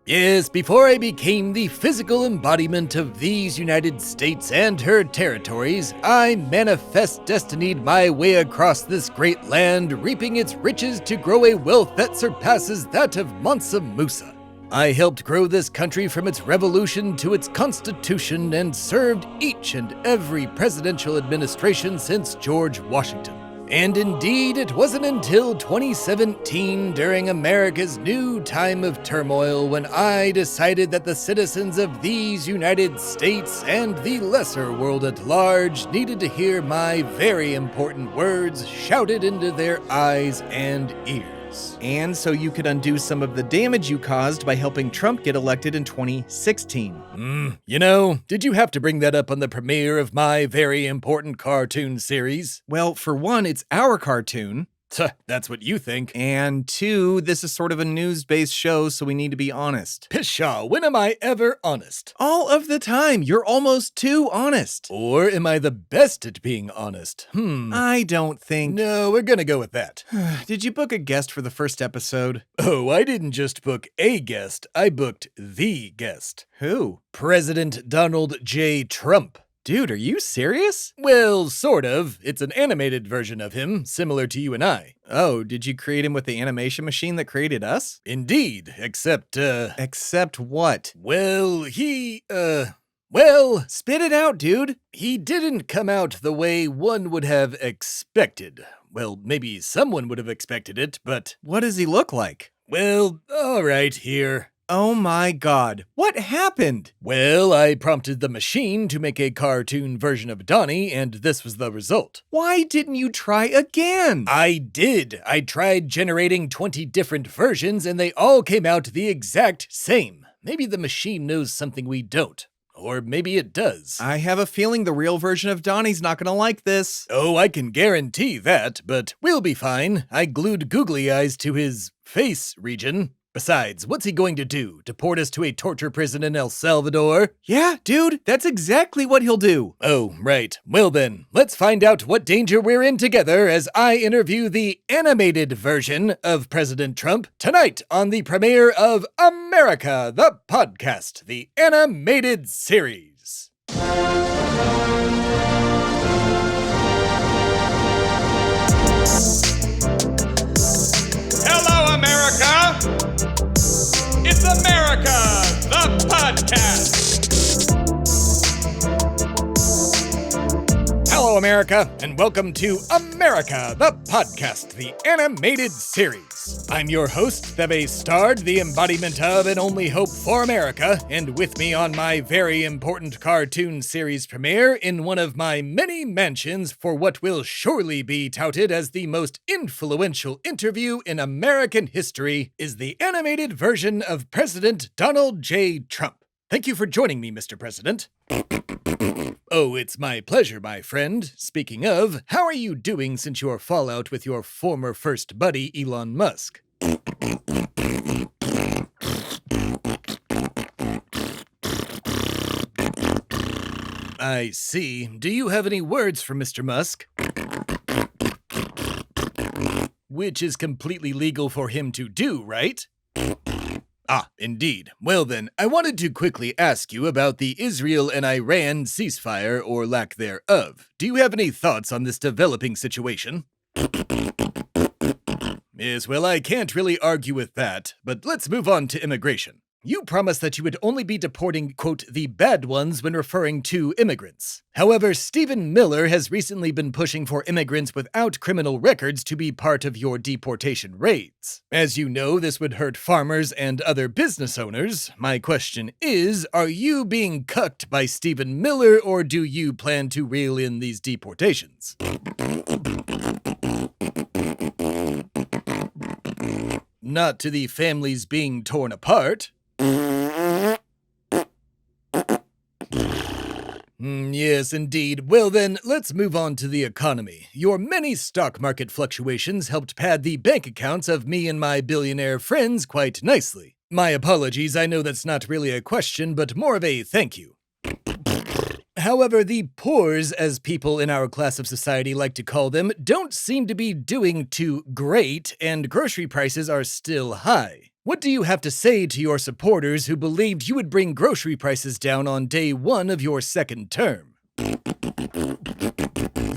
Yes, before I became the physical embodiment of these United States and her territories, I manifest destinied my way across this great land, reaping its riches to grow a wealth that surpasses that of Mansa Musa. I helped grow this country from its revolution to its constitution and served each and every presidential administration since George Washington. And indeed, it wasn't until 2017, during America's new time of turmoil, when I decided that the citizens of these United States and the lesser world at large needed to hear my very important words shouted into their eyes and ears. And so you could undo some of the damage you caused by helping Trump get elected in 2016. Did you have to bring that up on the premiere of my very important cartoon series? Well, for one, it's our cartoon. That's what you think. And two, this is sort of a news-based show, so we need to be honest. Pshaw, when am I ever honest? All of the time. You're almost too honest. Or am I the best at being honest? I don't think... No, we're gonna go with that. Did you book a guest for the first episode? Oh, I didn't just book a guest. I booked the guest. Who? President Donald J. Trump. Dude, are you serious? Well, sort of. It's an animated version of him, similar to you and I. Oh, did you create him with the animation machine that created us? Indeed, except, Except what? Well, Spit it out, dude. He didn't come out the way one would have expected. Well, maybe someone would have expected it, but... What does he look like? Well, alright, here. Oh my god, what happened? Well, I prompted the machine to make a cartoon version of Donnie, and this was the result. Why didn't you try again? I did. I tried generating 20 different versions, and they all came out the exact same. Maybe the machine knows something we don't. Or maybe it does. I have a feeling the real version of Donnie's not gonna like this. Oh, I can guarantee that, but we'll be fine. I glued googly eyes to his face region. Besides, what's he going to do? Deport us to a torture prison in El Salvador? Yeah, dude, that's exactly what he'll do. Oh, right. Well then, let's find out what danger we're in together as I interview the animated version of President Trump tonight on the premiere of America, the podcast, the animated series. Hello, America! It's America, the podcast! Hello, America, and welcome to America, the podcast, the animated series. I'm your host, the bastard, the embodiment of and only hope for America, and with me on my very important cartoon series premiere in one of my many mansions for what will surely be touted as the most influential interview in American history is the animated version of President Donald J. Trump. Thank you for joining me, Mr. President. Oh, it's my pleasure, my friend. Speaking of, how are you doing since your fallout with your former first buddy, Elon Musk? I see. Do you have any words for Mr. Musk? Which is completely legal for him to do, right? Ah, indeed. Well then, I wanted to quickly ask you about the Israel and Iran ceasefire, or lack thereof. Do you have any thoughts on this developing situation? Yes, well, I can't really argue with that, but let's move on to immigration. You promised that you would only be deporting, quote, the bad ones when referring to immigrants. However, Stephen Miller has recently been pushing for immigrants without criminal records to be part of your deportation raids. As you know, this would hurt farmers and other business owners. My question is, are you being cucked by Stephen Miller, or do you plan to reel in these deportations? Not to the families being torn apart. Yes, indeed. Well then, let's move on to the economy. Your many stock market fluctuations helped pad the bank accounts of me and my billionaire friends quite nicely. My apologies, I know that's not really a question, but more of a thank you. However, the poors, as people in our class of society like to call them, don't seem to be doing too great, and grocery prices are still high. What do you have to say to your supporters who believed you would bring grocery prices down on day 1 of your second term?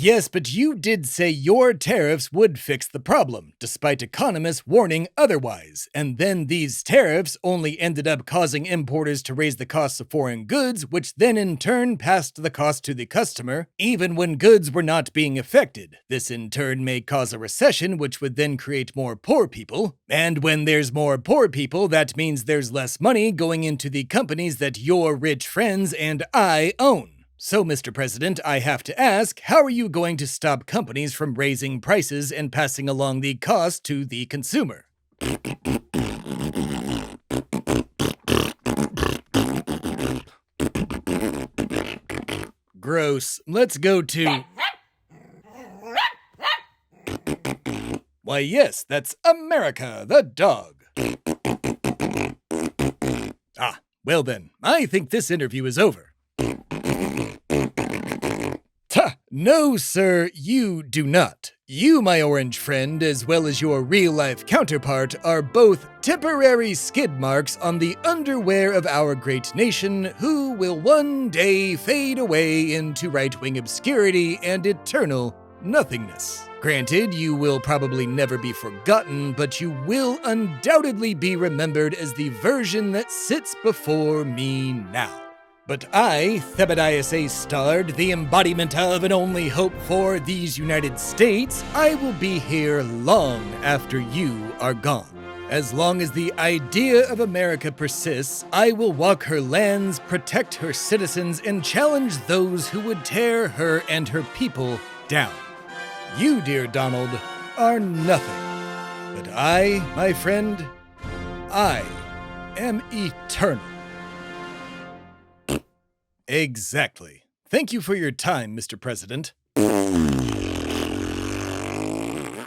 Yes, but you did say your tariffs would fix the problem, despite economists warning otherwise. And then these tariffs only ended up causing importers to raise the costs of foreign goods, which then in turn passed the cost to the customer, even when goods were not being affected. This in turn may cause a recession, which would then create more poor people. And when there's more poor people, that means there's less money going into the companies that your rich friends and I own. So, Mr. President, I have to ask, how are you going to stop companies from raising prices and passing along the cost to the consumer? Gross. Let's go to... Why, yes, that's America, the dog. Ah, well then, I think this interview is over. No, sir, you do not. You, my orange friend, as well as your real-life counterpart, are both temporary skid marks on the underwear of our great nation, who will one day fade away into right-wing obscurity and eternal nothingness. Granted, you will probably never be forgotten, but you will undoubtedly be remembered as the version that sits before me now. But I, Thebadias A. Stard, the embodiment of and only hope for these United States, I will be here long after you are gone. As long as the idea of America persists, I will walk her lands, protect her citizens, and challenge those who would tear her and her people down. You, dear Donald, are nothing. But I, my friend, I am eternal. Exactly. Thank you for your time, Mr. President.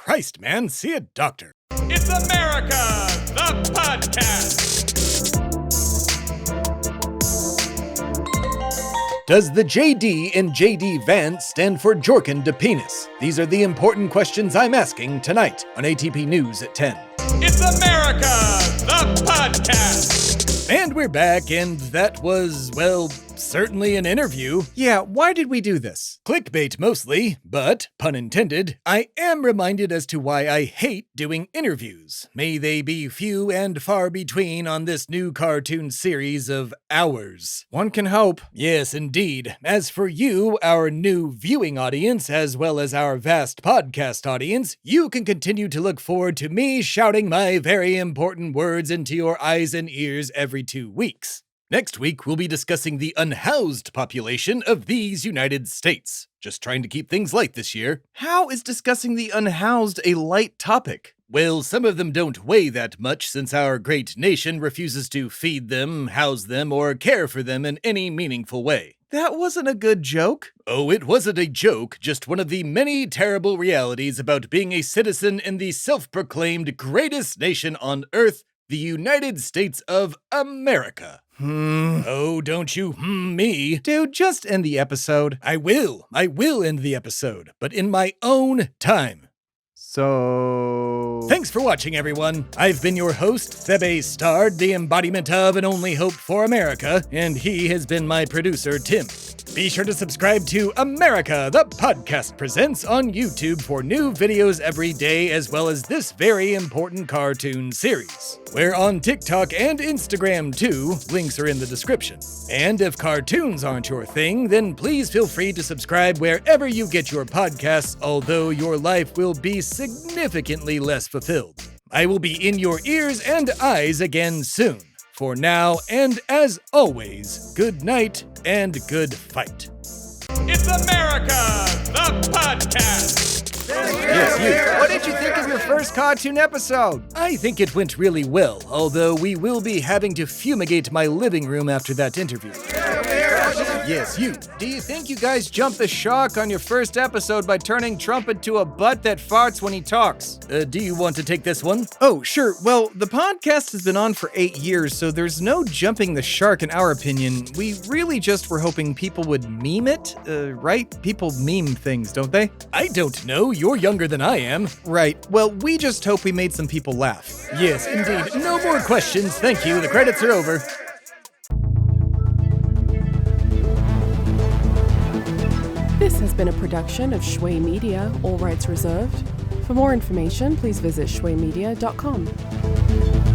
Christ, man, see a doctor. It's America, the podcast. Does the JD in JD Vance stand for Jorkin de Penis? These are the important questions I'm asking tonight on ATP News at 10. It's America, the podcast. And we're back, and that was, well, certainly an interview. Yeah, why did we do this? Clickbait mostly, but, pun intended, I am reminded as to why I hate doing interviews. May they be few and far between on this new cartoon series of ours. One can hope. Yes, indeed. As for you, our new viewing audience, as well as our vast podcast audience, you can continue to look forward to me shouting my very important words into your eyes and ears every 2 weeks. Next week, we'll be discussing the unhoused population of these United States. Just trying to keep things light this year. How is discussing the unhoused a light topic? Well, some of them don't weigh that much since our great nation refuses to feed them, house them, or care for them in any meaningful way. That wasn't a good joke. Oh, it wasn't a joke, just one of the many terrible realities about being a citizen in the self-proclaimed greatest nation on Earth, the United States of America. Oh, don't you me. Dude, just end the episode. I will end the episode, but in my own time. So... Thanks for watching, everyone. I've been your host, Thebe Stard, the embodiment of and only hope for America, and he has been my producer, Tim. Be sure to subscribe to America, the Podcast Presents on YouTube for new videos every day, as well as this very important cartoon series. We're on TikTok and Instagram too, links are in the description. And if cartoons aren't your thing, then please feel free to subscribe wherever you get your podcasts, although your life will be significantly less fulfilled. I will be in your ears and eyes again soon. For now, and as always, good night and good fight. It's America, the podcast. Yes, what did you think of your first cartoon episode? I think it went really well, although we will be having to fumigate my living room after that interview. Yes, you. Do you think you guys jumped the shark on your first episode by turning Trump into a butt that farts when he talks? Do you want to take this one? Oh, sure. Well, the podcast has been on for 8 years, so there's no jumping the shark in our opinion. We really just were hoping people would meme it, right? People meme things, don't they? I don't know. You're younger than I am. Right. Well, we just hope we made some people laugh. Yes, indeed. No more questions. Thank you. The credits are over. This has been a production of Shui Media, all rights reserved. For more information, please visit shuimedia.com.